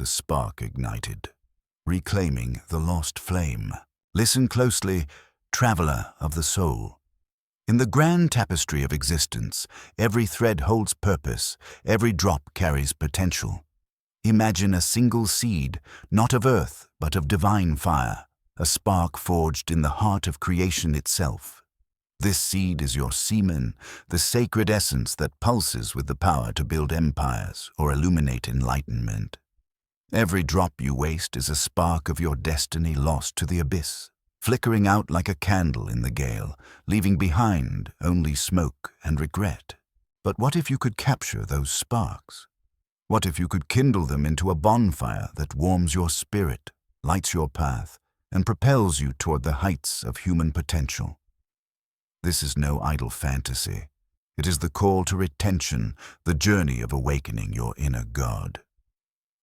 the spark ignited, reclaiming the lost flame. Listen closely, traveler of the soul. In the grand tapestry of existence, every thread holds purpose, every drop carries potential. Imagine a single seed, not of earth, but of divine fire, a spark forged in the heart of creation itself. This seed is your semen, the sacred essence that pulses with the power to build empires or illuminate enlightenment. Every drop you waste is a spark of your destiny lost to the abyss, flickering out like a candle in the gale, leaving behind only smoke and regret. But what if you could capture those sparks? What if you could kindle them into a bonfire that warms your spirit, lights your path, and propels you toward the heights of human potential? This is no idle fantasy. It is the call to retention, the journey of awakening your inner God.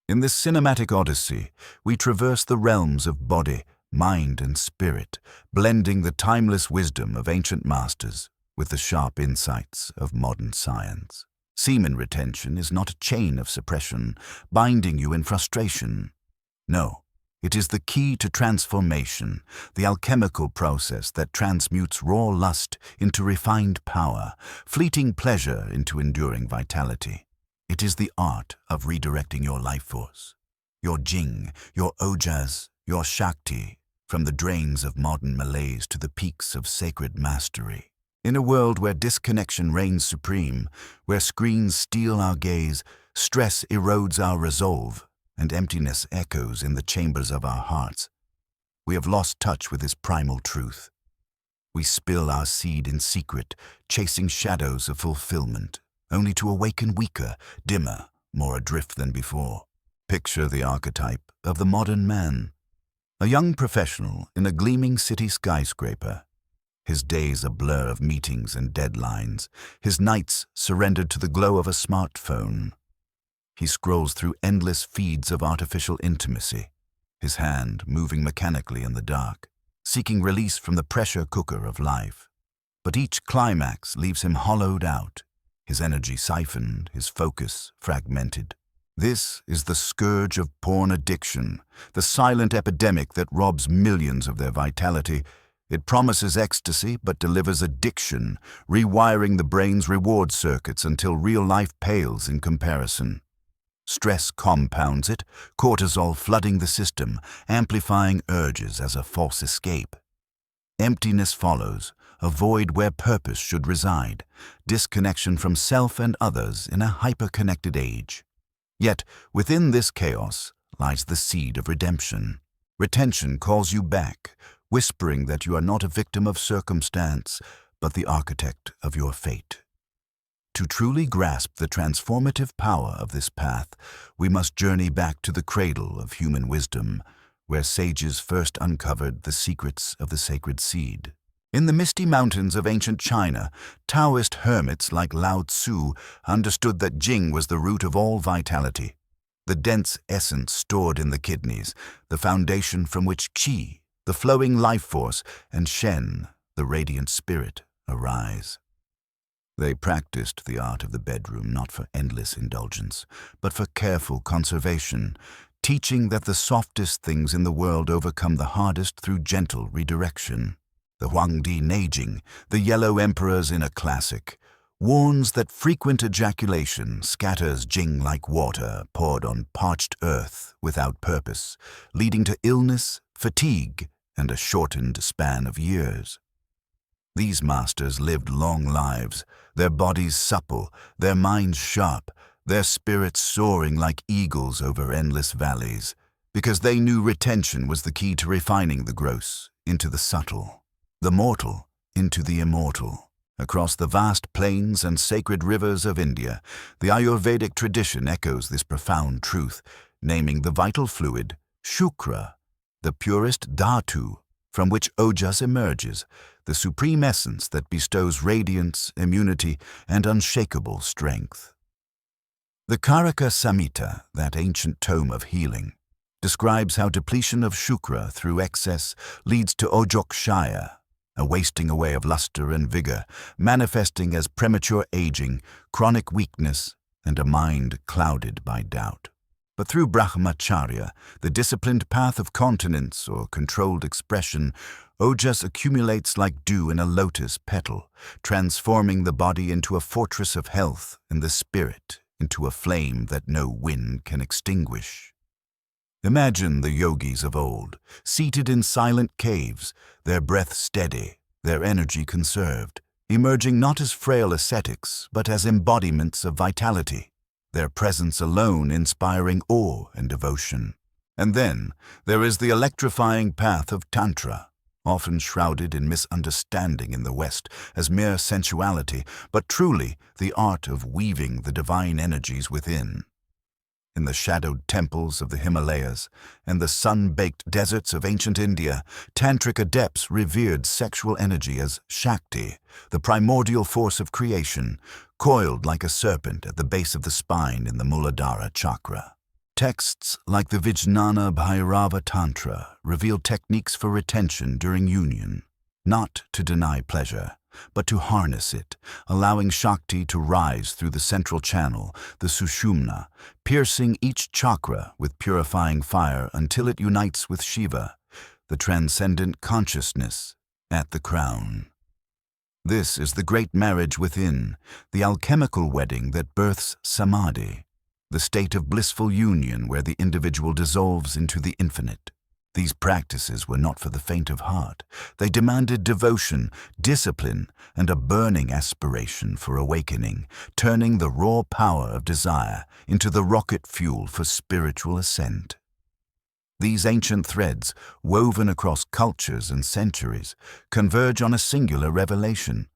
In this cinematic odyssey, we traverse the realms of body, mind, and spirit, blending the timeless wisdom of ancient masters with the sharp insights of modern science. Semen retention is not a chain of suppression, binding you in frustration. No. It is the key to transformation, the alchemical process that transmutes raw lust into refined power, fleeting pleasure into enduring vitality. It is the art of redirecting your life force, your jing, your ojas, your shakti, from the drains of modern malaise to the peaks of sacred mastery. In a world where disconnection reigns supreme, where screens steal our gaze, stress erodes our resolve, and emptiness echoes in the chambers of our hearts, we have lost touch with this primal truth. We spill our seed in secret, chasing shadows of fulfillment, only to awaken weaker, dimmer, more adrift than before. Picture the archetype of the modern man. A young professional in a gleaming city skyscraper. His days a blur of meetings and deadlines, his nights surrendered to the glow of a smartphone. He scrolls through endless feeds of artificial intimacy, his hand moving mechanically in the dark, seeking release from the pressure cooker of life. But each climax leaves him hollowed out, his energy siphoned, his focus fragmented. This is the scourge of porn addiction, the silent epidemic that robs millions of their vitality. It promises ecstasy but delivers addiction, rewiring the brain's reward circuits until real life pales in comparison. Stress compounds it, cortisol flooding the system, amplifying urges as a false escape. Emptiness follows, a void where purpose should reside, disconnection from self and others in a hyper-connected age. Yet, within this chaos lies the seed of redemption. Retention calls you back, whispering that you are not a victim of circumstance, but the architect of your fate. To truly grasp the transformative power of this path, we must journey back to the cradle of human wisdom, where sages first uncovered the secrets of the sacred seed. In the misty mountains of ancient China, Taoist hermits like Lao Tzu understood that Jing was the root of all vitality, the dense essence stored in the kidneys, the foundation from which Qi, the flowing life force, and Shen, the radiant spirit, arise. They practiced the art of the bedroom not for endless indulgence, but for careful conservation, teaching that the softest things in the world overcome the hardest through gentle redirection. The Huangdi Neijing, the Yellow Emperor's inner classic, warns that frequent ejaculation scatters Jing like water poured on parched earth without purpose, leading to illness, fatigue, and a shortened span of years. These masters lived long lives, their bodies supple, their minds sharp, their spirits soaring like eagles over endless valleys, because they knew retention was the key to refining the gross into the subtle, the mortal into the immortal. Across the vast plains and sacred rivers of India, the Ayurvedic tradition echoes this profound truth, naming the vital fluid Shukra, the purest dhatu, from which ojas emerges, the supreme essence that bestows radiance, immunity, and unshakable strength. The Karaka Samhita, that ancient tome of healing, describes how depletion of Shukra through excess leads to ojokshaya, a wasting away of luster and vigor, manifesting as premature aging, chronic weakness, and a mind clouded by doubt. But through brahmacharya, the disciplined path of continence or controlled expression, ojas accumulates like dew in a lotus petal, transforming the body into a fortress of health and the spirit into a flame that no wind can extinguish. Imagine the yogis of old, seated in silent caves, their breath steady, their energy conserved, emerging not as frail ascetics, but as embodiments of vitality, their presence alone inspiring awe and devotion. And then there is the electrifying path of Tantra, often shrouded in misunderstanding in the West as mere sensuality, but truly the art of weaving the divine energies within. In the shadowed temples of the Himalayas and the sun-baked deserts of ancient India, tantric adepts revered sexual energy as Shakti, the primordial force of creation, coiled like a serpent at the base of the spine in the Muladhara chakra. Texts like the Vijnana Bhairava Tantra reveal techniques for retention during union, not to deny pleasure, but to harness it, allowing Shakti to rise through the central channel, the Sushumna, piercing each chakra with purifying fire until it unites with Shiva, the transcendent consciousness, at the crown. This is the great marriage within, the alchemical wedding that births Samadhi, the state of blissful union where the individual dissolves into the infinite. These practices were not for the faint of heart. They demanded devotion, discipline, and a burning aspiration for awakening, turning the raw power of desire into the rocket fuel for spiritual ascent. These ancient threads, woven across cultures and centuries, converge on a singular revelation.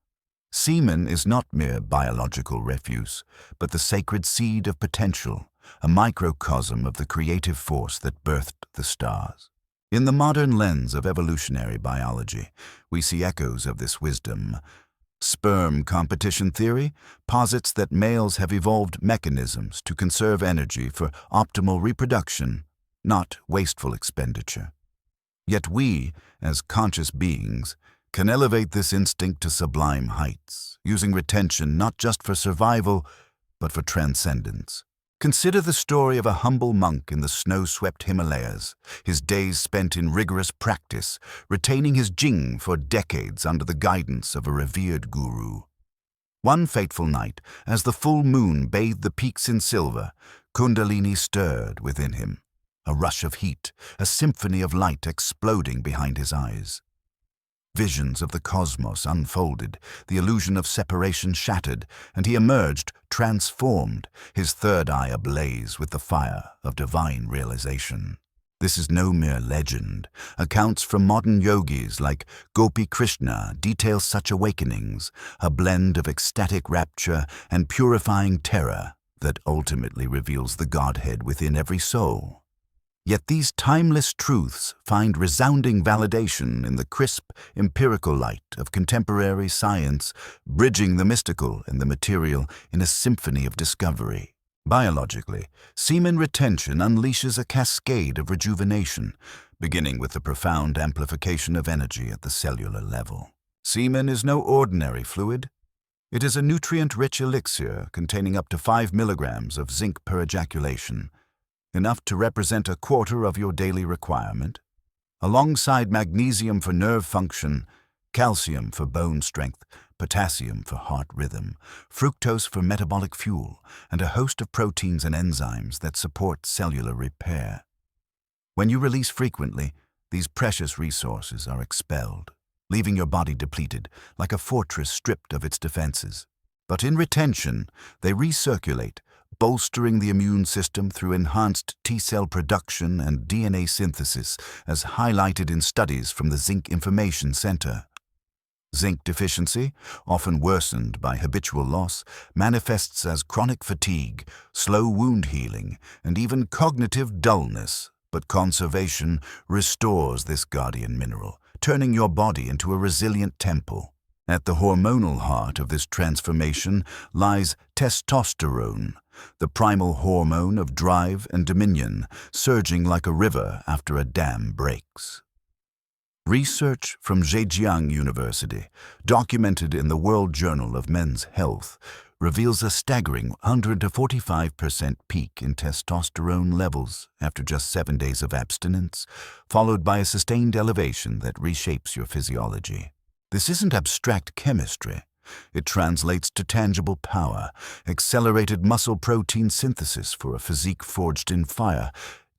Semen is not mere biological refuse, but the sacred seed of potential, a microcosm of the creative force that birthed the stars. In the modern lens of evolutionary biology, we see echoes of this wisdom. Sperm competition theory posits that males have evolved mechanisms to conserve energy for optimal reproduction, not wasteful expenditure. Yet we, as conscious beings, can elevate this instinct to sublime heights, using retention not just for survival, but for transcendence. Consider the story of a humble monk in the snow-swept Himalayas, his days spent in rigorous practice, retaining his jing for decades under the guidance of a revered guru. One fateful night, as the full moon bathed the peaks in silver, Kundalini stirred within him. A rush of heat, a symphony of light exploding behind his eyes. Visions of the cosmos unfolded, the illusion of separation shattered, and he emerged transformed, his third eye ablaze with the fire of divine realization. This is no mere legend. Accounts from modern yogis like Gopi Krishna detail such awakenings, a blend of ecstatic rapture and purifying terror that ultimately reveals the Godhead within every soul. Yet these timeless truths find resounding validation in the crisp, empirical light of contemporary science, bridging the mystical and the material in a symphony of discovery. Biologically, semen retention unleashes a cascade of rejuvenation, beginning with the profound amplification of energy at the cellular level. Semen is no ordinary fluid. It is a nutrient-rich elixir containing up to 5 milligrams of zinc per ejaculation, enough to represent a quarter of your daily requirement, alongside magnesium for nerve function, calcium for bone strength, potassium for heart rhythm, fructose for metabolic fuel, and a host of proteins and enzymes that support cellular repair. When you release frequently, these precious resources are expelled, leaving your body depleted, like a fortress stripped of its defenses. But in retention, they recirculate, bolstering the immune system through enhanced T-cell production and DNA synthesis, as highlighted in studies from the Zinc Information Center. Zinc deficiency, often worsened by habitual loss, manifests as chronic fatigue, slow wound healing, and even cognitive dullness, but conservation restores this guardian mineral, turning your body into a resilient temple. At the hormonal heart of this transformation lies testosterone, the primal hormone of drive and dominion, surging like a river after a dam breaks. Research from Zhejiang University, documented in the World Journal of Men's Health, reveals a staggering 100 to 45% peak in testosterone levels after just 7 days of abstinence, followed by a sustained elevation that reshapes your physiology. This isn't abstract chemistry. It translates to tangible power, accelerated muscle protein synthesis for a physique forged in fire,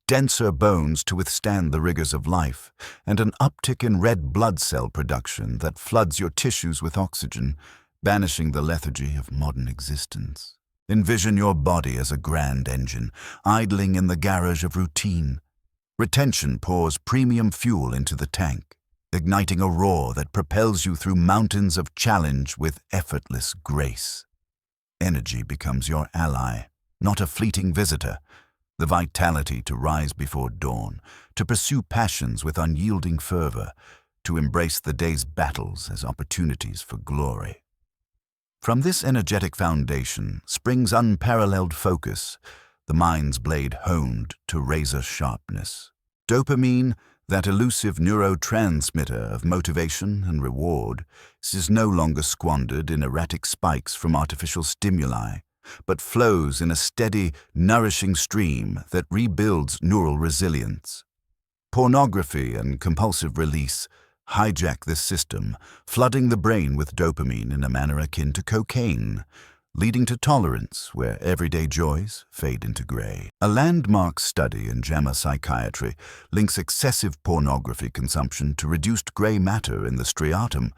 denser bones to withstand the rigors of life, and an uptick in red blood cell production that floods your tissues with oxygen, banishing the lethargy of modern existence. Envision your body as a grand engine, idling in the garage of routine. Retention pours premium fuel into the tank, igniting a roar that propels you through mountains of challenge with effortless grace. Energy becomes your ally, not a fleeting visitor. The vitality to rise before dawn, to pursue passions with unyielding fervor, to embrace the day's battles as opportunities for glory. From this energetic foundation springs unparalleled focus, the mind's blade honed to razor sharpness. Dopamine, that elusive neurotransmitter of motivation and reward, is no longer squandered in erratic spikes from artificial stimuli, but flows in a steady, nourishing stream that rebuilds neural resilience. Pornography and compulsive release hijack this system, flooding the brain with dopamine in a manner akin to cocaine, leading to tolerance where everyday joys fade into gray. A landmark study in JAMA psychiatry links excessive pornography consumption to reduced gray matter in the striatum,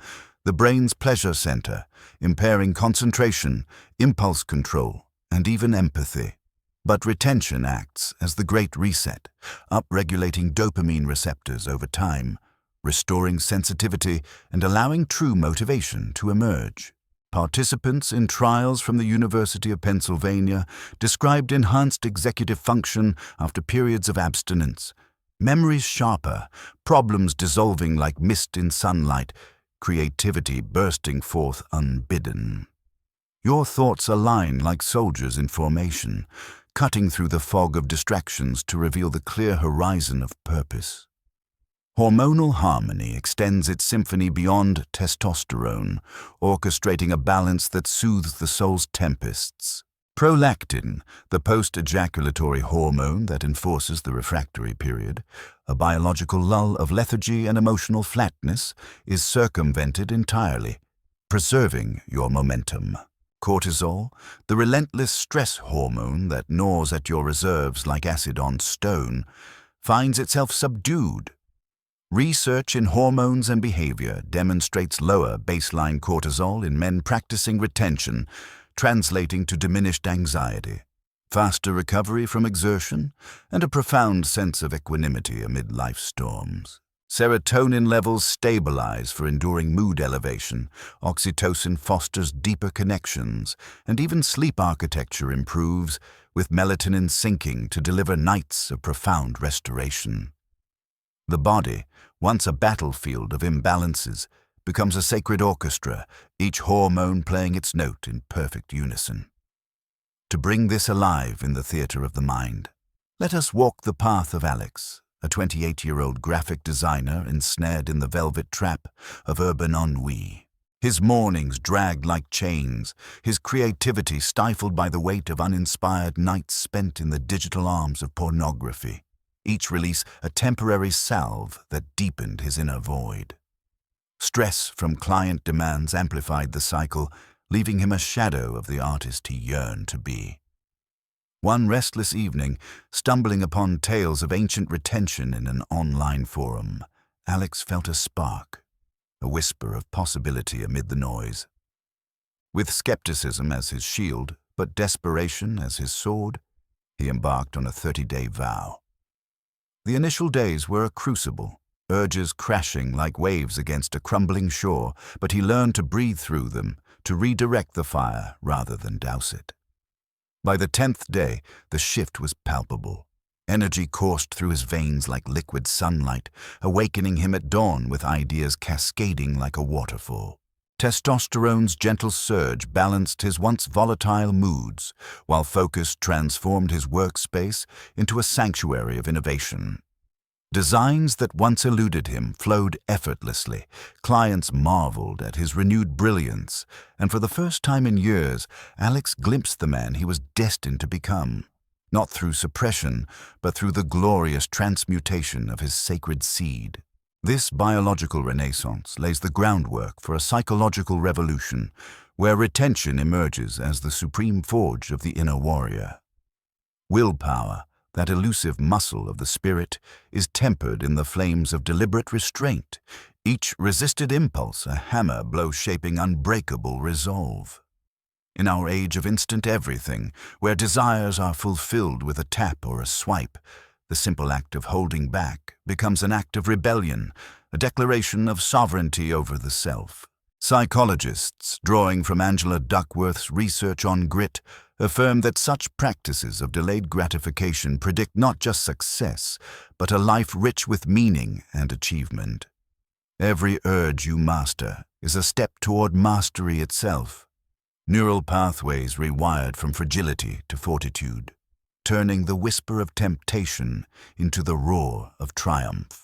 the brain's pleasure center, impairing concentration, impulse control, and even empathy. But retention acts as the great reset, upregulating dopamine receptors over time, restoring sensitivity and allowing true motivation to emerge. Participants in trials from the University of Pennsylvania described enhanced executive function after periods of abstinence, memories sharper, problems dissolving like mist in sunlight, creativity bursting forth unbidden. Your thoughts align like soldiers in formation, cutting through the fog of distractions to reveal the clear horizon of purpose. Hormonal harmony extends its symphony beyond testosterone, orchestrating a balance that soothes the soul's tempests. Prolactin, the post-ejaculatory hormone that enforces the refractory period, a biological lull of lethargy and emotional flatness, is circumvented entirely, preserving your momentum. Cortisol, the relentless stress hormone that gnaws at your reserves like acid on stone, finds itself subdued. Research in hormones and behavior demonstrates lower baseline cortisol in men practicing retention, translating to diminished anxiety, faster recovery from exertion, and a profound sense of equanimity amid life's storms. Serotonin levels stabilize for enduring mood elevation, oxytocin fosters deeper connections, and even sleep architecture improves, with melatonin syncing to deliver nights of profound restoration. The body, once a battlefield of imbalances, becomes a sacred orchestra, each hormone playing its note in perfect unison. To bring this alive in the theater of the mind, let us walk the path of Alex, a 28-year-old graphic designer ensnared in the velvet trap of urban ennui. His mornings dragged like chains, his creativity stifled by the weight of uninspired nights spent in the digital arms of pornography, each release a temporary salve that deepened his inner void. Stress from client demands amplified the cycle, leaving him a shadow of the artist he yearned to be. One restless evening, stumbling upon tales of ancient retention in an online forum, Alex felt a spark, a whisper of possibility amid the noise. With skepticism as his shield, but desperation as his sword, he embarked on a 30-day vow. The initial days were a crucible, urges crashing like waves against a crumbling shore, but he learned to breathe through them, to redirect the fire rather than douse it. By the 10th day, the shift was palpable. Energy coursed through his veins like liquid sunlight, awakening him at dawn with ideas cascading like a waterfall. Testosterone's gentle surge balanced his once volatile moods, while focus transformed his workspace into a sanctuary of innovation. Designs that once eluded him flowed effortlessly. Clients marveled at his renewed brilliance, and for the first time in years, Alex glimpsed the man he was destined to become. Not through suppression, but through the glorious transmutation of his sacred seed. This biological renaissance lays the groundwork for a psychological revolution, where retention emerges as the supreme forge of the inner warrior. Willpower, that elusive muscle of the spirit, is tempered in the flames of deliberate restraint, each resisted impulse a hammer blow shaping unbreakable resolve. In our age of instant everything, where desires are fulfilled with a tap or a swipe, the simple act of holding back becomes an act of rebellion, a declaration of sovereignty over the self. Psychologists, drawing from Angela Duckworth's research on grit, affirm that such practices of delayed gratification predict not just success, but a life rich with meaning and achievement. Every urge you master is a step toward mastery itself. Neural pathways rewired from fragility to fortitude, turning the whisper of temptation into the roar of triumph.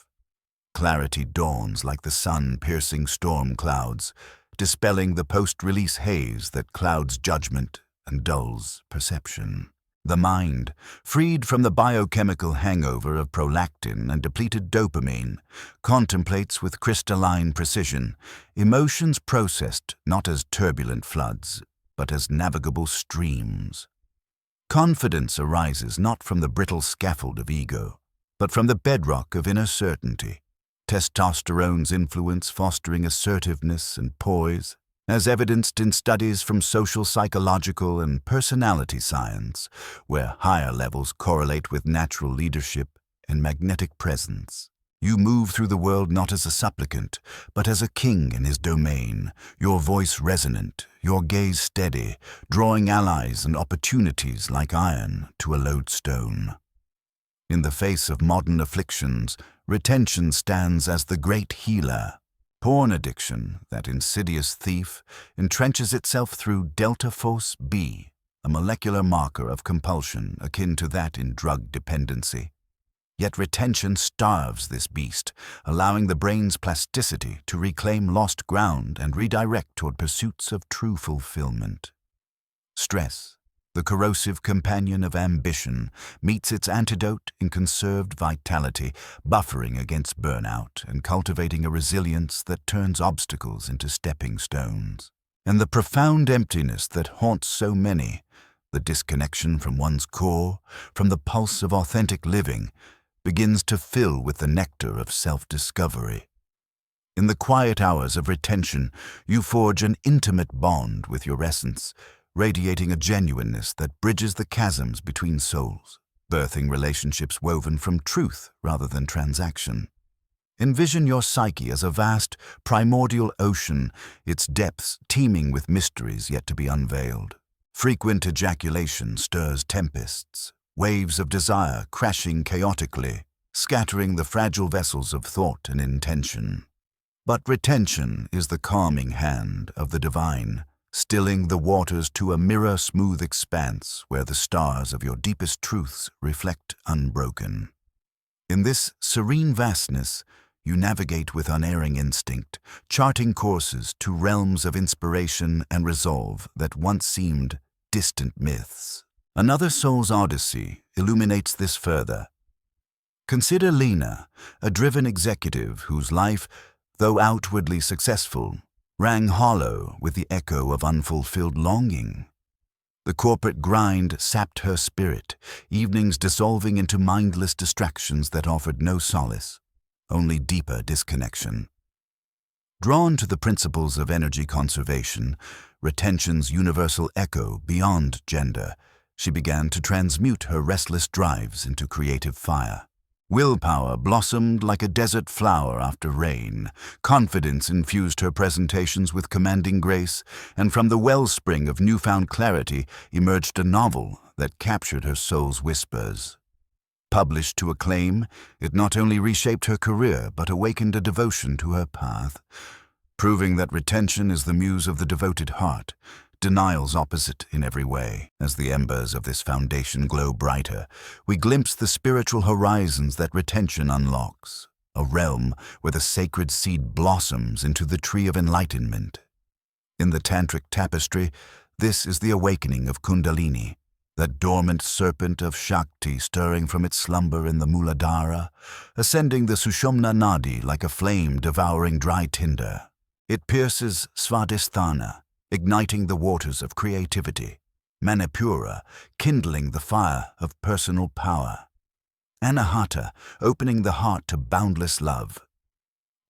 Clarity dawns like the sun piercing storm clouds, dispelling the post-release haze that clouds judgment and dulls perception. The mind, freed from the biochemical hangover of prolactin and depleted dopamine, contemplates with crystalline precision emotions processed not as turbulent floods, but as navigable streams. Confidence arises not from the brittle scaffold of ego, but from the bedrock of inner certainty. Testosterone's influence fostering assertiveness and poise, as evidenced in studies from social psychological and personality science, where higher levels correlate with natural leadership and magnetic presence. You move through the world not as a supplicant, but as a king in his domain, your voice resonant, your gaze steady, drawing allies and opportunities like iron to a lodestone. In the face of modern afflictions, retention stands as the great healer. Porn addiction, that insidious thief, entrenches itself through delta force B, a molecular marker of compulsion akin to that in drug dependency. Yet retention starves this beast, allowing the brain's plasticity to reclaim lost ground and redirect toward pursuits of true fulfillment. Stress, the corrosive companion of ambition, meets its antidote in conserved vitality, buffering against burnout and cultivating a resilience that turns obstacles into stepping stones. And the profound emptiness that haunts so many, the disconnection from one's core, from the pulse of authentic living, begins to fill with the nectar of self-discovery. In the quiet hours of retention, you forge an intimate bond with your essence, radiating a genuineness that bridges the chasms between souls, birthing relationships woven from truth rather than transaction. Envision your psyche as a vast, primordial ocean, its depths teeming with mysteries yet to be unveiled. Frequent ejaculation stirs tempests, waves of desire crashing chaotically, scattering the fragile vessels of thought and intention. But retention is the calming hand of the divine, stilling the waters to a mirror-smooth expanse where the stars of your deepest truths reflect unbroken. In this serene vastness, you navigate with unerring instinct, charting courses to realms of inspiration and resolve that once seemed distant myths. Another soul's odyssey illuminates this further. Consider Lena, a driven executive whose life, though outwardly successful, rang hollow with the echo of unfulfilled longing. The corporate grind sapped her spirit, evenings dissolving into mindless distractions that offered no solace, only deeper disconnection. Drawn to the principles of energy conservation, retention's universal echo beyond gender, she began to transmute her restless drives into creative fire. Willpower blossomed like a desert flower after rain. Confidence infused her presentations with commanding grace, and from the wellspring of newfound clarity emerged a novel that captured her soul's whispers. Published to acclaim, it not only reshaped her career but awakened a devotion to her path, proving that retention is the muse of the devoted heart, denial's opposite in every way. As the embers of this foundation glow brighter, we glimpse the spiritual horizons that retention unlocks, a realm where the sacred seed blossoms into the tree of enlightenment. In the tantric tapestry, this is the awakening of Kundalini, that dormant serpent of Shakti stirring from its slumber in the Muladhara, ascending the Sushumna Nadi like a flame devouring dry tinder. It pierces Svadhisthana, igniting the waters of creativity, Manipura, kindling the fire of personal power, Anahata, opening the heart to boundless love,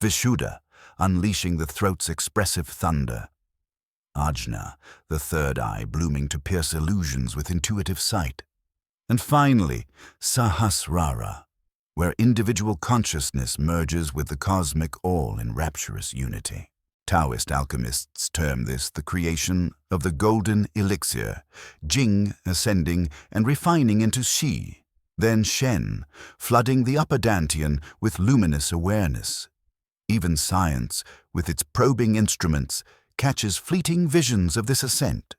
Vishuddha, unleashing the throat's expressive thunder, Ajna, the third eye blooming to pierce illusions with intuitive sight, and finally, Sahasrara, where individual consciousness merges with the cosmic all in rapturous unity. Taoist alchemists term this the creation of the golden elixir, Jing ascending and refining into Shi, then Shen, flooding the upper dantian with luminous awareness. Even science, with its probing instruments, catches fleeting visions of this ascent.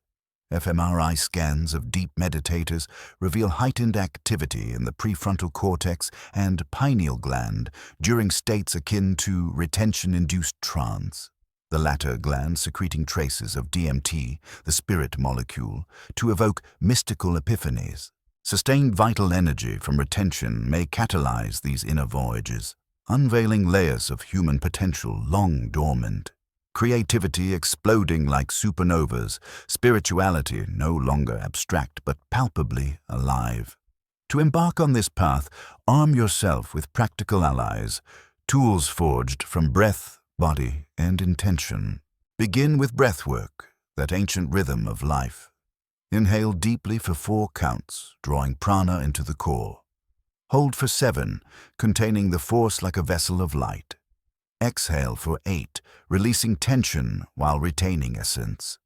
fMRI scans of deep meditators reveal heightened activity in the prefrontal cortex and pineal gland during states akin to retention-induced trance, the latter gland secreting traces of DMT, the spirit molecule, to evoke mystical epiphanies. Sustained vital energy from retention may catalyze these inner voyages, unveiling layers of human potential long dormant. Creativity exploding like supernovas, spirituality no longer abstract but palpably alive. To embark on this path, arm yourself with practical allies, tools forged from breath, body, and intention. Begin with breathwork, that ancient rhythm of life. Inhale deeply for 4 counts, drawing prana into the core. Hold for 7, containing the force like a vessel of light. Exhale for 8, releasing tension while retaining essence.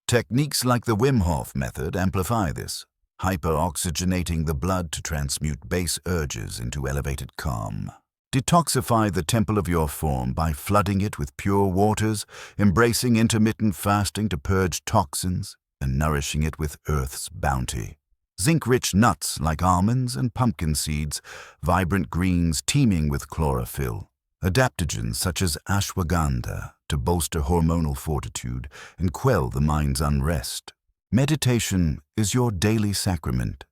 Techniques like the Wim Hof method amplify this, hyperoxygenating the blood to transmute base urges into elevated calm. Detoxify the temple of your form by flooding it with pure waters, embracing intermittent fasting to purge toxins, and nourishing it with Earth's bounty. Zinc-rich nuts like almonds and pumpkin seeds, vibrant greens teeming with chlorophyll. Adaptogens such as ashwagandha to bolster hormonal fortitude and quell the mind's unrest. Meditation is your daily sacrament,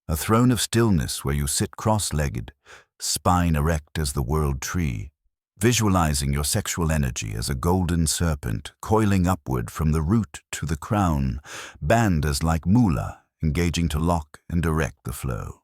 a throne of stillness where you sit cross-legged, spine erect as the world tree, visualizing your sexual energy as a golden serpent coiling upward from the root to the crown, bandhas like mula engaging to lock and direct the flow.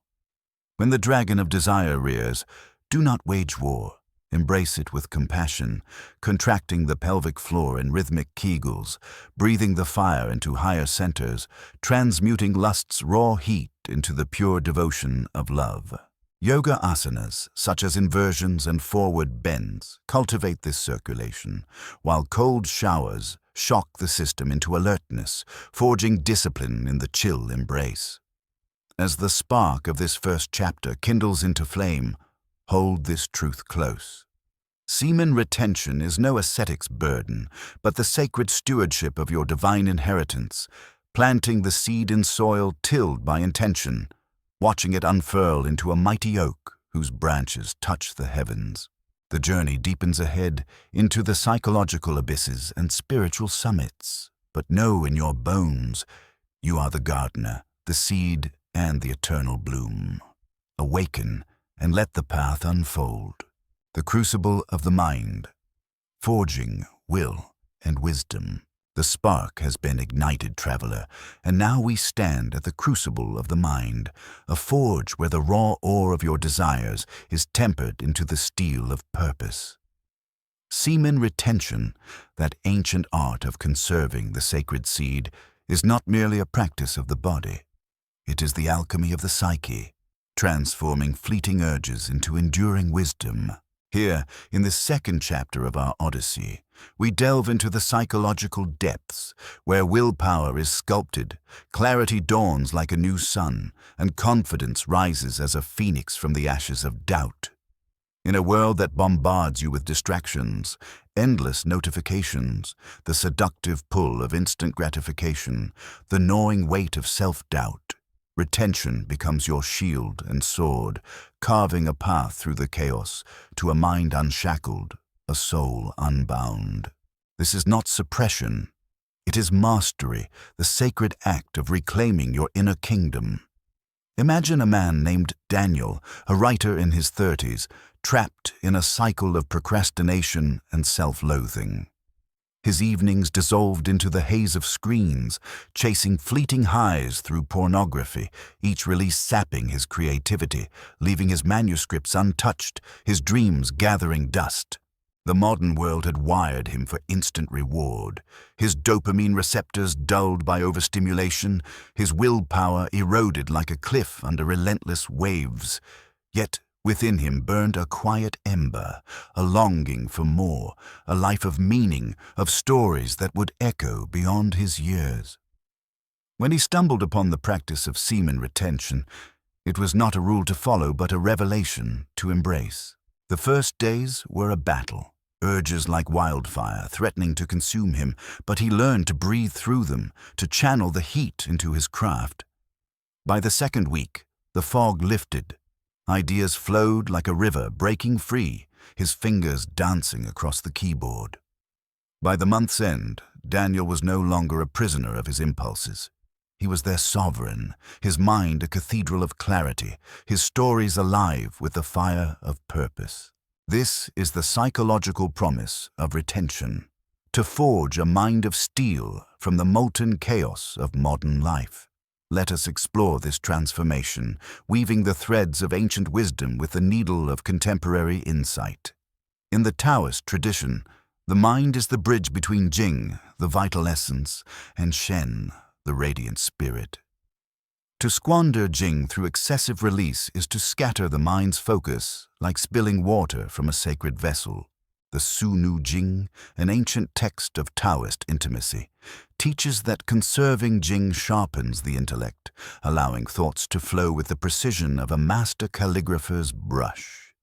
When the dragon of desire rears, do not wage war. Embrace it with compassion, contracting the pelvic floor in rhythmic kegels, breathing the fire into higher centers, transmuting lust's raw heat into the pure devotion of love. Yoga asanas, such as inversions and forward bends, cultivate this circulation, while cold showers shock the system into alertness, forging discipline in the chill embrace. As the spark of this first chapter kindles into flame, hold this truth close. Semen retention is no ascetic's burden, but the sacred stewardship of your divine inheritance, planting the seed in soil tilled by intention, watching it unfurl into a mighty oak whose branches touch the heavens. The journey deepens ahead into the psychological abysses and spiritual summits. But know in your bones, you are the gardener, the seed, and the eternal bloom. Awaken and let the path unfold. The crucible of the mind, forging will and wisdom. The spark has been ignited, traveler, and now we stand at the crucible of the mind, a forge where the raw ore of your desires is tempered into the steel of purpose. Semen retention, that ancient art of conserving the sacred seed, is not merely a practice of the body. It is the alchemy of the psyche, transforming fleeting urges into enduring wisdom. Here, in the second chapter of our Odyssey, we delve into the psychological depths, where willpower is sculpted, clarity dawns like a new sun, and confidence rises as a phoenix from the ashes of doubt. In a world that bombards you with distractions, endless notifications, the seductive pull of instant gratification, the gnawing weight of self-doubt, retention becomes your shield and sword, carving a path through the chaos to a mind unshackled, a soul unbound. This is not suppression. It is mastery, the sacred act of reclaiming your inner kingdom. Imagine a man named Daniel, a writer in his 30s, trapped in a cycle of procrastination and self-loathing. His evenings dissolved into the haze of screens, chasing fleeting highs through pornography, each release sapping his creativity, leaving his manuscripts untouched, his dreams gathering dust. The modern world had wired him for instant reward. His dopamine receptors dulled by overstimulation, his willpower eroded like a cliff under relentless waves. Yet within him burned a quiet ember, a longing for more, a life of meaning, of stories that would echo beyond his years. When he stumbled upon the practice of semen retention, it was not a rule to follow but a revelation to embrace. The first days were a battle, urges like wildfire threatening to consume him, but he learned to breathe through them, to channel the heat into his craft. By the second week, the fog lifted. Ideas flowed like a river, breaking free, his fingers dancing across the keyboard. By the month's end, Daniel was no longer a prisoner of his impulses. He was their sovereign, his mind a cathedral of clarity, his stories alive with the fire of purpose. This is the psychological promise of retention, to forge a mind of steel from the molten chaos of modern life. Let us explore this transformation, weaving the threads of ancient wisdom with the needle of contemporary insight. In the Taoist tradition, the mind is the bridge between Jing, the vital essence, and Shen, the radiant spirit. To squander Jing through excessive release is to scatter the mind's focus like spilling water from a sacred vessel. The Su Nu Jing, an ancient text of Taoist intimacy, teaches that conserving Jing sharpens the intellect, allowing thoughts to flow with the precision of a master calligrapher's brush.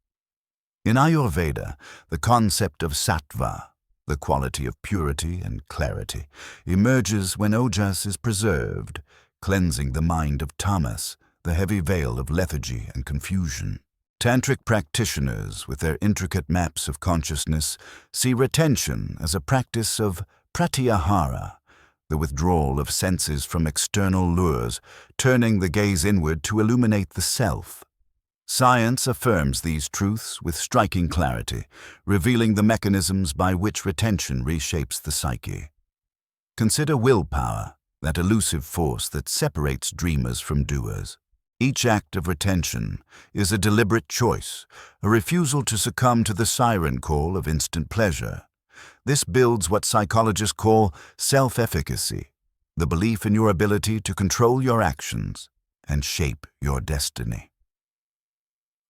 In Ayurveda, the concept of sattva, the quality of purity and clarity, emerges when ojas is preserved, cleansing the mind of tamas, the heavy veil of lethargy and confusion. Tantric practitioners, with their intricate maps of consciousness, see retention as a practice of pratyahara, the withdrawal of senses from external lures, turning the gaze inward to illuminate the self. Science affirms these truths with striking clarity, revealing the mechanisms by which retention reshapes the psyche. Consider willpower, that elusive force that separates dreamers from doers. Each act of retention is a deliberate choice, a refusal to succumb to the siren call of instant pleasure. This builds what psychologists call self-efficacy, the belief in your ability to control your actions and shape your destiny.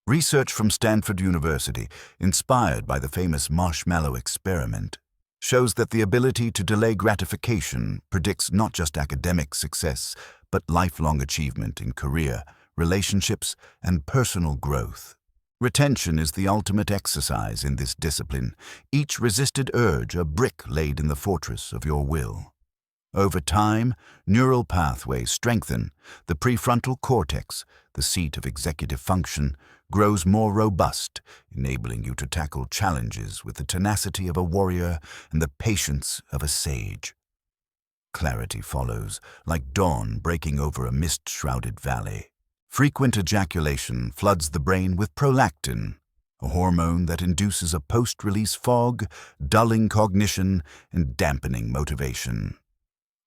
Research from Stanford University, inspired by the famous marshmallow experiment, shows that the ability to delay gratification predicts not just academic success, but lifelong achievement in career, relationships, and personal growth. Retention is the ultimate exercise in this discipline, each resisted urge a brick laid in the fortress of your will. Over time, neural pathways strengthen, the prefrontal cortex, the seat of executive function, grows more robust, enabling you to tackle challenges with the tenacity of a warrior and the patience of a sage. Clarity follows, like dawn breaking over a mist-shrouded valley. Frequent ejaculation floods the brain with prolactin, a hormone that induces a post-release fog, dulling cognition and dampening motivation.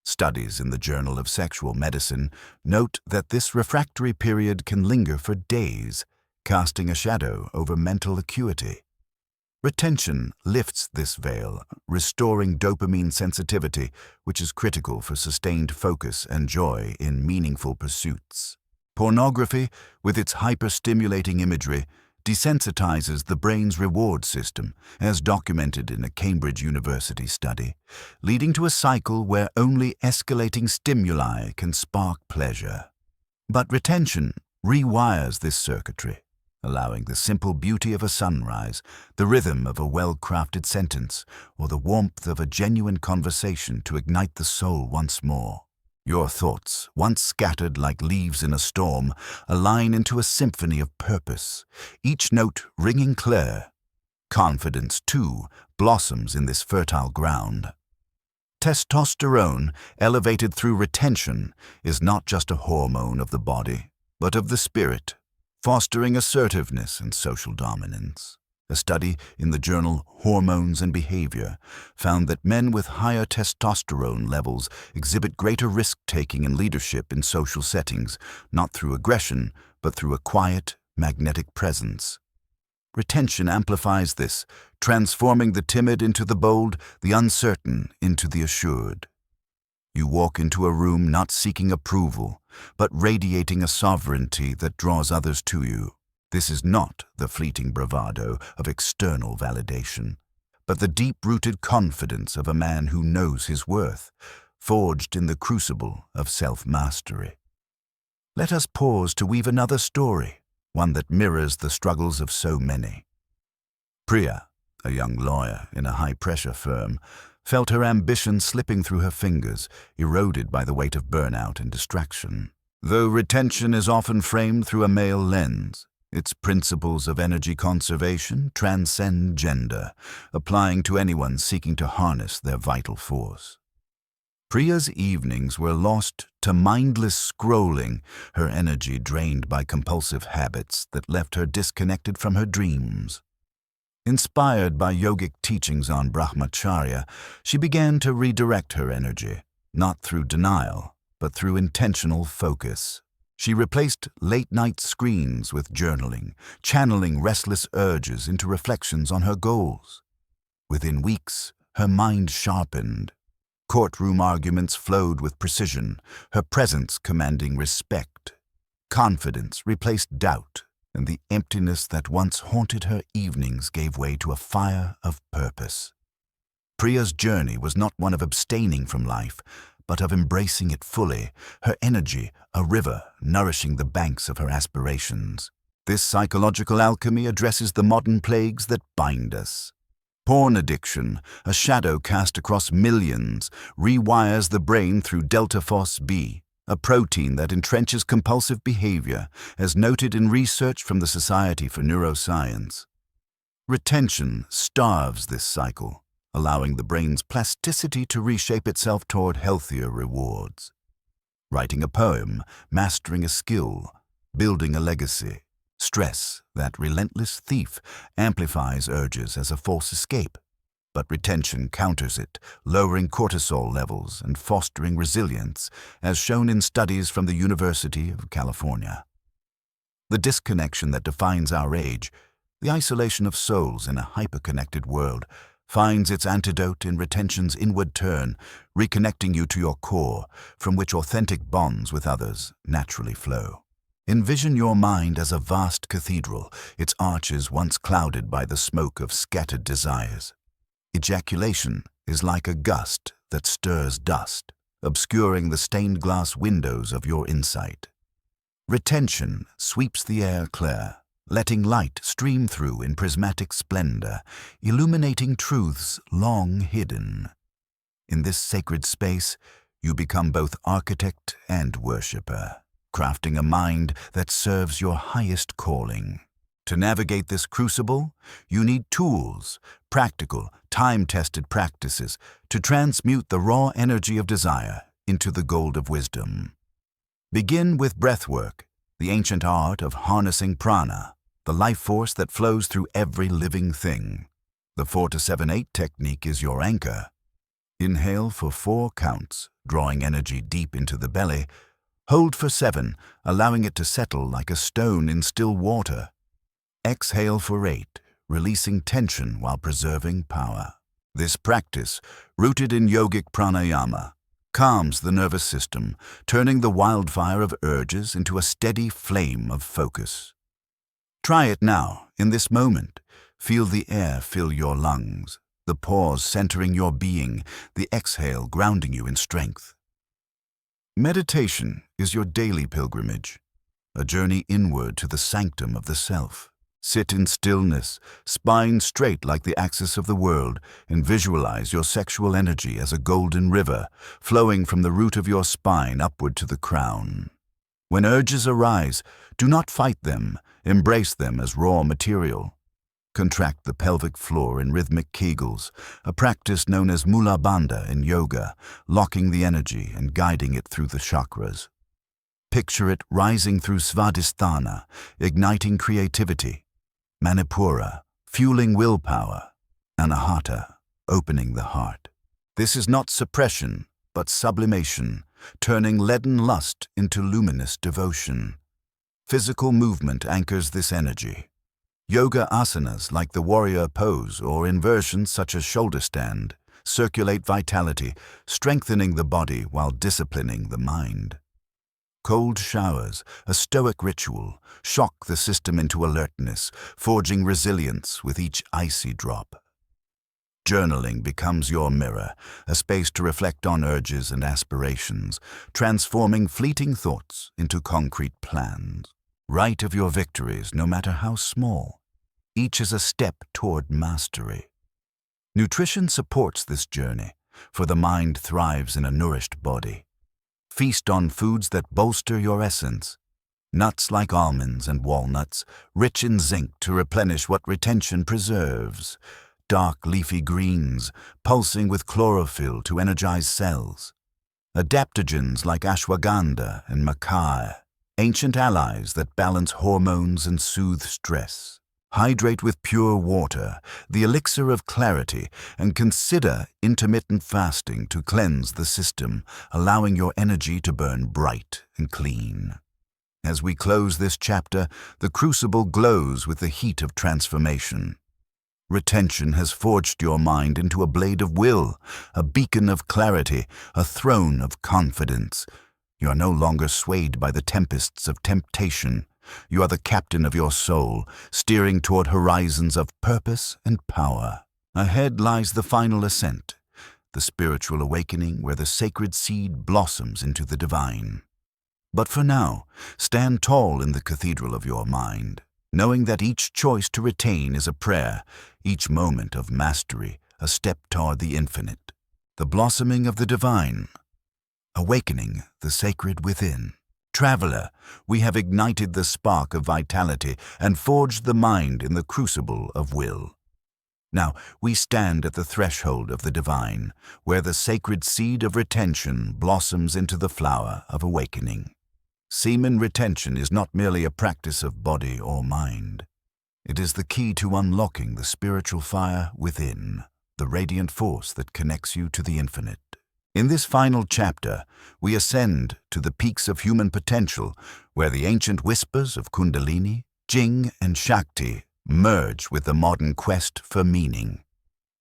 Studies in the Journal of Sexual Medicine note that this refractory period can linger for days, casting a shadow over mental acuity. Retention lifts this veil, restoring dopamine sensitivity, which is critical for sustained focus and joy in meaningful pursuits. Pornography, with its hyper-stimulating imagery, desensitizes the brain's reward system, as documented in a Cambridge University study, leading to a cycle where only escalating stimuli can spark pleasure. But retention rewires this circuitry. allowing the simple beauty of a sunrise, the rhythm of a well-crafted sentence, or the warmth of a genuine conversation to ignite the soul once more. Your thoughts, once scattered like leaves in a storm, align into a symphony of purpose, each note ringing clear. Confidence, too, blossoms in this fertile ground. Testosterone, elevated through retention, is not just a hormone of the body, but of the spirit, fostering assertiveness and social dominance. A study in the journal Hormones and Behavior found that men with higher testosterone levels exhibit greater risk-taking and leadership in social settings, not through aggression, but through a quiet, magnetic presence. Retention amplifies this, transforming the timid into the bold, the uncertain into the assured. You walk into a room not seeking approval, but radiating a sovereignty that draws others to you. This is not the fleeting bravado of external validation, but the deep-rooted confidence of a man who knows his worth, forged in the crucible of self-mastery. Let us pause to weave another story, one that mirrors the struggles of so many. Priya, a young lawyer in a high-pressure firm, felt her ambition slipping through her fingers, eroded by the weight of burnout and distraction. Though retention is often framed through a male lens, its principles of energy conservation transcend gender, applying to anyone seeking to harness their vital force. Priya's evenings were lost to mindless scrolling, her energy drained by compulsive habits that left her disconnected from her dreams. Inspired by yogic teachings on Brahmacharya, she began to redirect her energy, not through denial, but through intentional focus. She replaced late-night screens with journaling, channeling restless urges into reflections on her goals. Within weeks, her mind sharpened. Courtroom arguments flowed with precision, her presence commanding respect. Confidence replaced doubt, and the emptiness that once haunted her evenings gave way to a fire of purpose. Priya's journey was not one of abstaining from life, but of embracing it fully, her energy a river nourishing the banks of her aspirations. This psychological alchemy addresses the modern plagues that bind us. Porn addiction, a shadow cast across millions, rewires the brain through delta phos B, a protein that entrenches compulsive behavior, as noted in research from the Society for Neuroscience. Retention starves this cycle, allowing the brain's plasticity to reshape itself toward healthier rewards. Writing a poem, mastering a skill, building a legacy. Stress, that relentless thief, amplifies urges as a false escape, but retention counters it, lowering cortisol levels and fostering resilience, as shown in studies from the University of California. The disconnection that defines our age, the isolation of souls in a hyper-connected world, finds its antidote in retention's inward turn, reconnecting you to your core, from which authentic bonds with others naturally flow. Envision your mind as a vast cathedral, its arches once clouded by the smoke of scattered desires. Ejaculation is like a gust that stirs dust, obscuring the stained glass windows of your insight. Retention sweeps the air clear, letting light stream through in prismatic splendor, illuminating truths long hidden. In this sacred space, you become both architect and worshipper, crafting a mind that serves your highest calling. To navigate this crucible, you need tools, practical, time-tested practices to transmute the raw energy of desire into the gold of wisdom. Begin with breathwork, the ancient art of harnessing prana, the life force that flows through every living thing. The 4-7-8 technique is your anchor. Inhale for 4 counts, drawing energy deep into the belly. Hold for 7, allowing it to settle like a stone in still water. Exhale for 8, releasing tension while preserving power. This practice, rooted in yogic pranayama, calms the nervous system, turning the wildfire of urges into a steady flame of focus. Try it now, in this moment. Feel the air fill your lungs, the pause centering your being, the exhale grounding you in strength. Meditation is your daily pilgrimage, a journey inward to the sanctum of the self. Sit in stillness, spine straight like the axis of the world, and visualize your sexual energy as a golden river, flowing from the root of your spine upward to the crown. When urges arise, do not fight them, embrace them as raw material. Contract the pelvic floor in rhythmic kegels, a practice known as mula bandha in yoga, locking the energy and guiding it through the chakras. Picture it rising through svadhisthana, igniting creativity, manipura, fueling willpower, anahata, opening the heart. This is not suppression, but sublimation, turning leaden lust into luminous devotion. Physical movement anchors this energy. Yoga asanas like the warrior pose or inversions such as shoulder stand circulate vitality, strengthening the body while disciplining the mind. Cold showers, a stoic ritual, shock the system into alertness, forging resilience with each icy drop. Journaling becomes your mirror, a space to reflect on urges and aspirations, transforming fleeting thoughts into concrete plans. Write of your victories, no matter how small. Each is a step toward mastery. Nutrition supports this journey, for the mind thrives in a nourished body. Feast on foods that bolster your essence. Nuts like almonds and walnuts, rich in zinc to replenish what retention preserves. Dark leafy greens, pulsing with chlorophyll to energize cells. Adaptogens like ashwagandha and maca, ancient allies that balance hormones and soothe stress. Hydrate with pure water, the elixir of clarity, and consider intermittent fasting to cleanse the system, allowing your energy to burn bright and clean. As we close this chapter, the crucible glows with the heat of transformation. Retention has forged your mind into a blade of will, a beacon of clarity, a throne of confidence. You are no longer swayed by the tempests of temptation. You are the captain of your soul, steering toward horizons of purpose and power. Ahead lies the final ascent, the spiritual awakening where the sacred seed blossoms into the divine. But for now, stand tall in the cathedral of your mind, knowing that each choice to retain is a prayer, each moment of mastery a step toward the infinite, the blossoming of the divine, awakening the sacred within. Traveler, we have ignited the spark of vitality and forged the mind in the crucible of will. Now we stand at the threshold of the divine, where the sacred seed of retention blossoms into the flower of awakening. Semen retention is not merely a practice of body or mind. It is the key to unlocking the spiritual fire within, the radiant force that connects you to the infinite. In this final chapter, we ascend to the peaks of human potential, where the ancient whispers of Kundalini, Jing, and Shakti merge with the modern quest for meaning.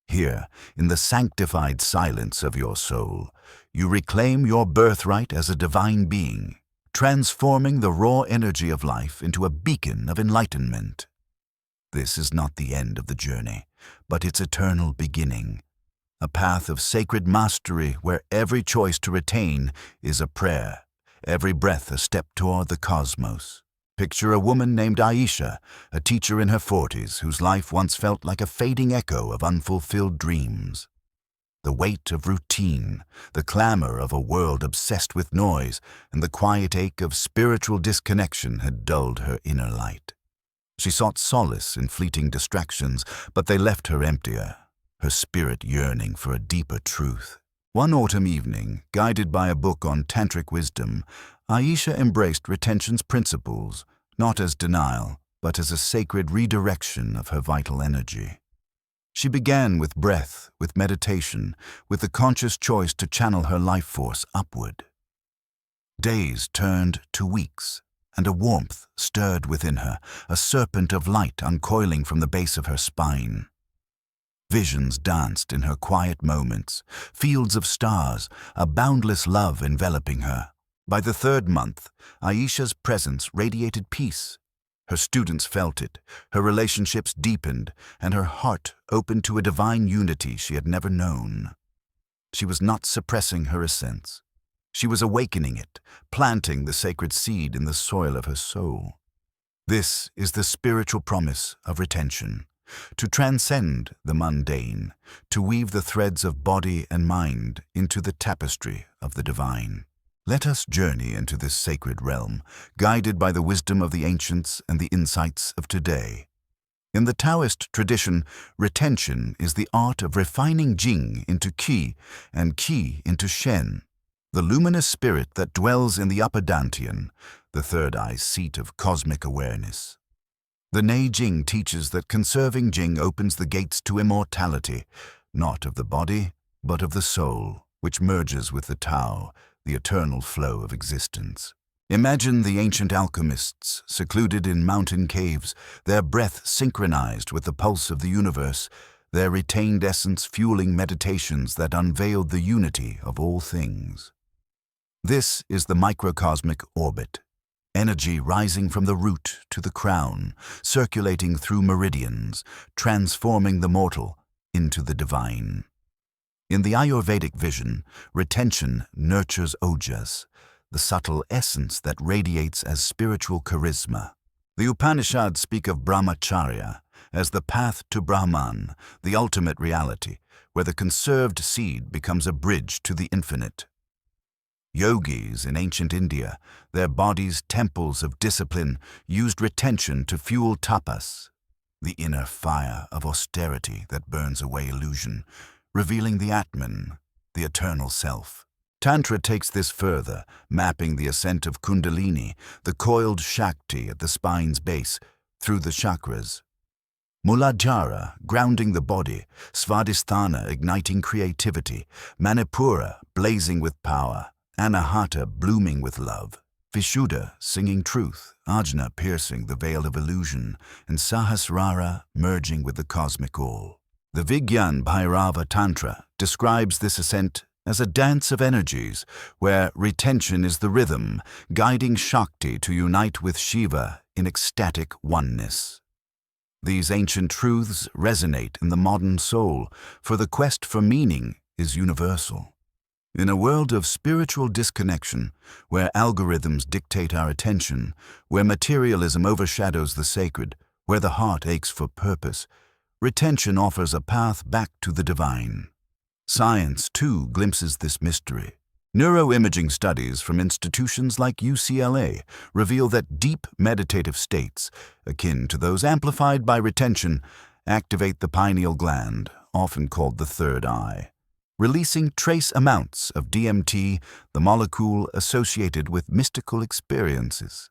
Here, in the sanctified silence of your soul, you reclaim your birthright as a divine being, transforming the raw energy of life into a beacon of enlightenment. This is not the end of the journey, but its eternal beginning. A path of sacred mastery where every choice to retain is a prayer, every breath a step toward the cosmos. Picture a woman named Aisha, a teacher in her 40s whose life once felt like a fading echo of unfulfilled dreams. The weight of routine, the clamor of a world obsessed with noise, and the quiet ache of spiritual disconnection had dulled her inner light. She sought solace in fleeting distractions, but they left her emptier, her spirit yearning for a deeper truth. One autumn evening, guided by a book on tantric wisdom, Aisha embraced retention's principles, not as denial, but as a sacred redirection of her vital energy. She began with breath, with meditation, with the conscious choice to channel her life force upward. Days turned to weeks, and a warmth stirred within her, a serpent of light uncoiling from the base of her spine. Visions danced in her quiet moments, fields of stars, a boundless love enveloping her. By the 3rd month, Aisha's presence radiated peace. Her students felt it, her relationships deepened, and her heart opened to a divine unity she had never known. She was not suppressing her essence. She was awakening it, planting the sacred seed in the soil of her soul. This is the spiritual promise of retention, to transcend the mundane, to weave the threads of body and mind into the tapestry of the divine. Let us journey into this sacred realm, guided by the wisdom of the ancients and the insights of today. In the Taoist tradition, retention is the art of refining Jing into Qi and Qi into Shen, the luminous spirit that dwells in the upper dantian, the third eye's seat of cosmic awareness. The Nei Jing teaches that conserving Jing opens the gates to immortality, not of the body, but of the soul, which merges with the Tao, the eternal flow of existence. Imagine the ancient alchemists, secluded in mountain caves, their breath synchronized with the pulse of the universe, their retained essence fueling meditations that unveiled the unity of all things. This is the microcosmic orbit, energy rising from the root to the crown, circulating through meridians, transforming the mortal into the divine. In the Ayurvedic vision, retention nurtures ojas, the subtle essence that radiates as spiritual charisma. The Upanishads speak of brahmacharya as the path to Brahman, the ultimate reality, where the conserved seed becomes a bridge to the infinite. Yogis in ancient India, their bodies temples of discipline, used retention to fuel tapas, the inner fire of austerity that burns away illusion, revealing the Atman, the eternal self. Tantra takes this further, mapping the ascent of Kundalini, the coiled Shakti at the spine's base, through the chakras. Muladhara, grounding the body, Svadhisthana, igniting creativity, Manipura, blazing with power, Anahata, blooming with love, Vishuddha, singing truth, Ajna, piercing the veil of illusion, and Sahasrara, merging with the cosmic all. The Vigyan Bhairava Tantra describes this ascent as a dance of energies, where retention is the rhythm, guiding Shakti to unite with Shiva in ecstatic oneness. These ancient truths resonate in the modern soul, for the quest for meaning is universal. In a world of spiritual disconnection, where algorithms dictate our attention, where materialism overshadows the sacred, where the heart aches for purpose, retention offers a path back to the divine. Science, too, glimpses this mystery. Neuroimaging studies from institutions like UCLA reveal that deep meditative states, akin to those amplified by retention, activate the pineal gland, often called the third eye, releasing trace amounts of DMT, the molecule associated with mystical experiences.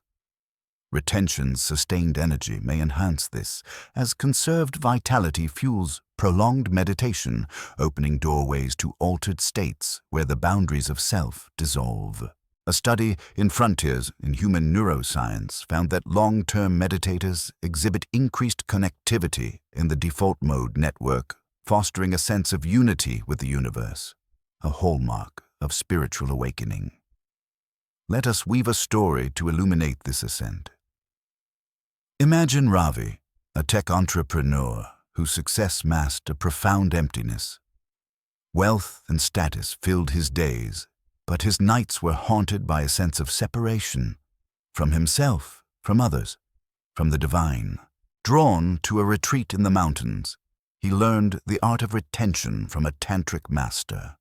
Retention's sustained energy may enhance this, as conserved vitality fuels prolonged meditation, opening doorways to altered states where the boundaries of self dissolve. A study in Frontiers in Human Neuroscience found that long-term meditators exhibit increased connectivity in the default mode network, fostering a sense of unity with the universe, a hallmark of spiritual awakening. Let us weave a story to illuminate this ascent. Imagine Ravi, a tech entrepreneur whose success masked a profound emptiness. Wealth and status filled his days, but his nights were haunted by a sense of separation from himself, from others, from the divine. Drawn to a retreat in the mountains, he learned the art of retention from a tantric master.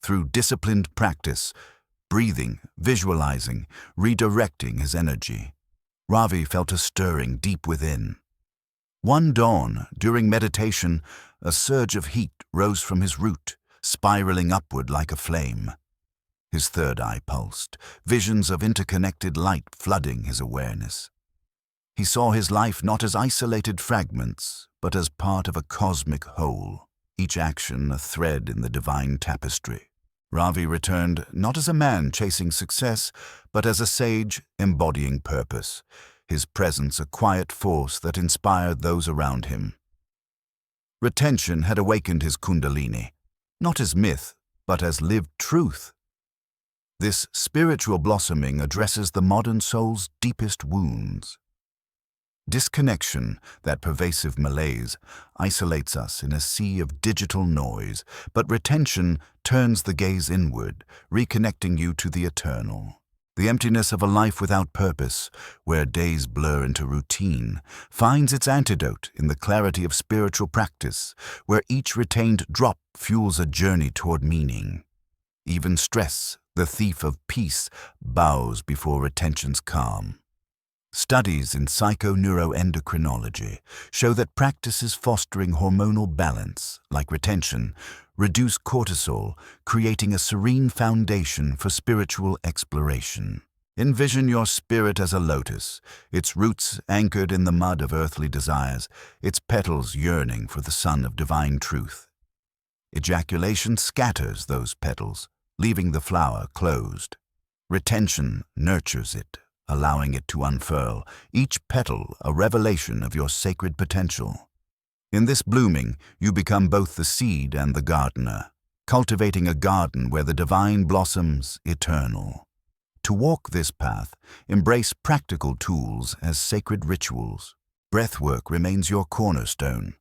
Through disciplined practice, breathing, visualizing, redirecting his energy, Ravi felt a stirring deep within. One dawn, during meditation, a surge of heat rose from his root, spiraling upward like a flame. His third eye pulsed, visions of interconnected light flooding his awareness. He saw his life not as isolated fragments, but as part of a cosmic whole, each action a thread in the divine tapestry. Ravi returned not as a man chasing success, but as a sage embodying purpose, his presence a quiet force that inspired those around him. Retention had awakened his kundalini, not as myth, but as lived truth. This spiritual blossoming addresses the modern soul's deepest wounds. Disconnection, that pervasive malaise, isolates us in a sea of digital noise, but retention turns the gaze inward, reconnecting you to the eternal. The emptiness of a life without purpose, where days blur into routine, finds its antidote in the clarity of spiritual practice, where each retained drop fuels a journey toward meaning. Even stress, the thief of peace, bows before attention's calm. Studies in psychoneuroendocrinology show that practices fostering hormonal balance, like retention, reduce cortisol, creating a serene foundation for spiritual exploration. Envision your spirit as a lotus, its roots anchored in the mud of earthly desires, its petals yearning for the sun of divine truth. Ejaculation scatters those petals, leaving the flower closed. Retention nurtures it, allowing it to unfurl, each petal a revelation of your sacred potential. In this blooming, you become both the seed and the gardener, cultivating a garden where the divine blossoms eternal. To walk this path, embrace practical tools as sacred rituals. Breathwork remains your cornerstone.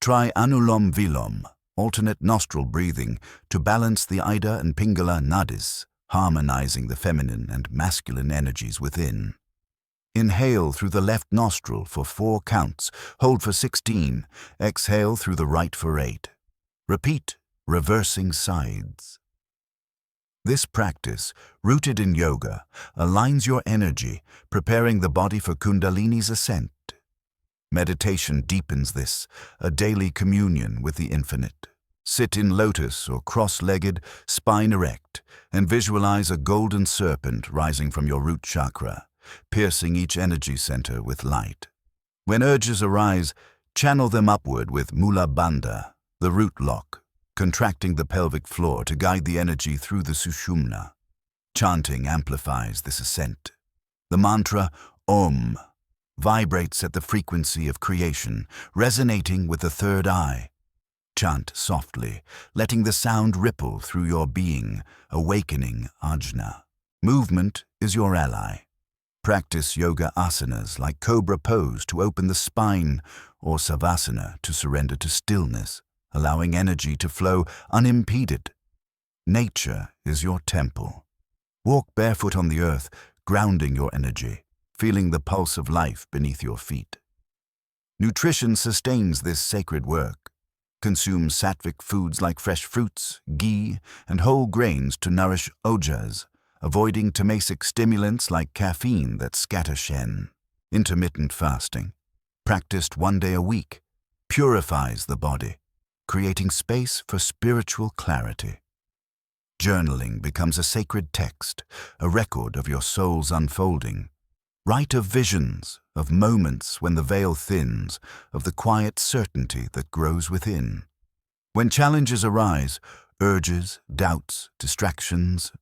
Try Anulom Vilom, alternate nostril breathing, to balance the Ida and Pingala nadis, harmonizing the feminine and masculine energies within. Inhale through the left nostril for 4 counts, hold for 16, exhale through the right for 8. Repeat, reversing sides. This practice, rooted in yoga, aligns your energy, preparing the body for Kundalini's ascent. Meditation deepens this, a daily communion with the infinite. Sit in lotus or cross-legged, spine erect, and visualize a golden serpent rising from your root chakra, piercing each energy center with light. When urges arise, channel them upward with Mula Bandha, the root lock, contracting the pelvic floor to guide the energy through the Sushumna. Chanting amplifies this ascent. The mantra Om vibrates at the frequency of creation, resonating with the third eye. Chant softly, letting the sound ripple through your being, awakening Ajna. Movement is your ally. Practice yoga asanas like cobra pose to open the spine, or savasana to surrender to stillness, allowing energy to flow unimpeded. Nature is your temple. Walk barefoot on the earth, grounding your energy, feeling the pulse of life beneath your feet. Nutrition sustains this sacred work. Consume sattvic foods like fresh fruits, ghee, and whole grains to nourish ojas, avoiding tamasic stimulants like caffeine that scatter shen. Intermittent fasting, practiced 1 day a week, purifies the body, creating space for spiritual clarity. Journaling becomes a sacred text, a record of your soul's unfolding. Write of visions, of moments when the veil thins, of the quiet certainty that grows within. When challenges arise, urges, doubts, distractions,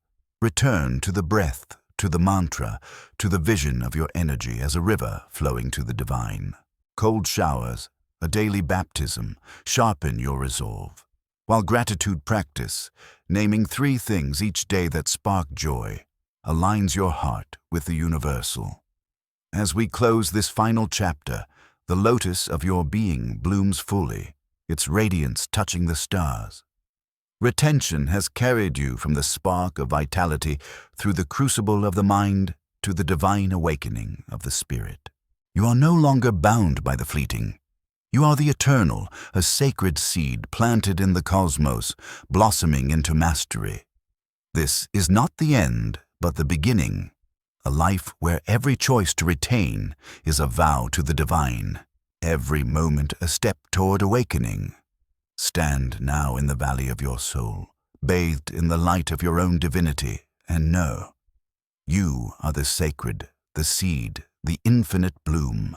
return to the breath, to the mantra, to the vision of your energy as a river flowing to the divine. Cold showers, a daily baptism, sharpen your resolve. While gratitude practice, naming 3 things each day that spark joy, aligns your heart with the universal. As we close this final chapter, the lotus of your being blooms fully, its radiance touching the stars. Retention has carried you from the spark of vitality through the crucible of the mind to the divine awakening of the spirit. You are no longer bound by the fleeting. You are the eternal, a sacred seed planted in the cosmos, blossoming into mastery. This is not the end, but the beginning. A life where every choice to retain is a vow to the divine, every moment a step toward awakening. Stand now in the valley of your soul, bathed in the light of your own divinity, and know, you are the sacred, the seed, the infinite bloom.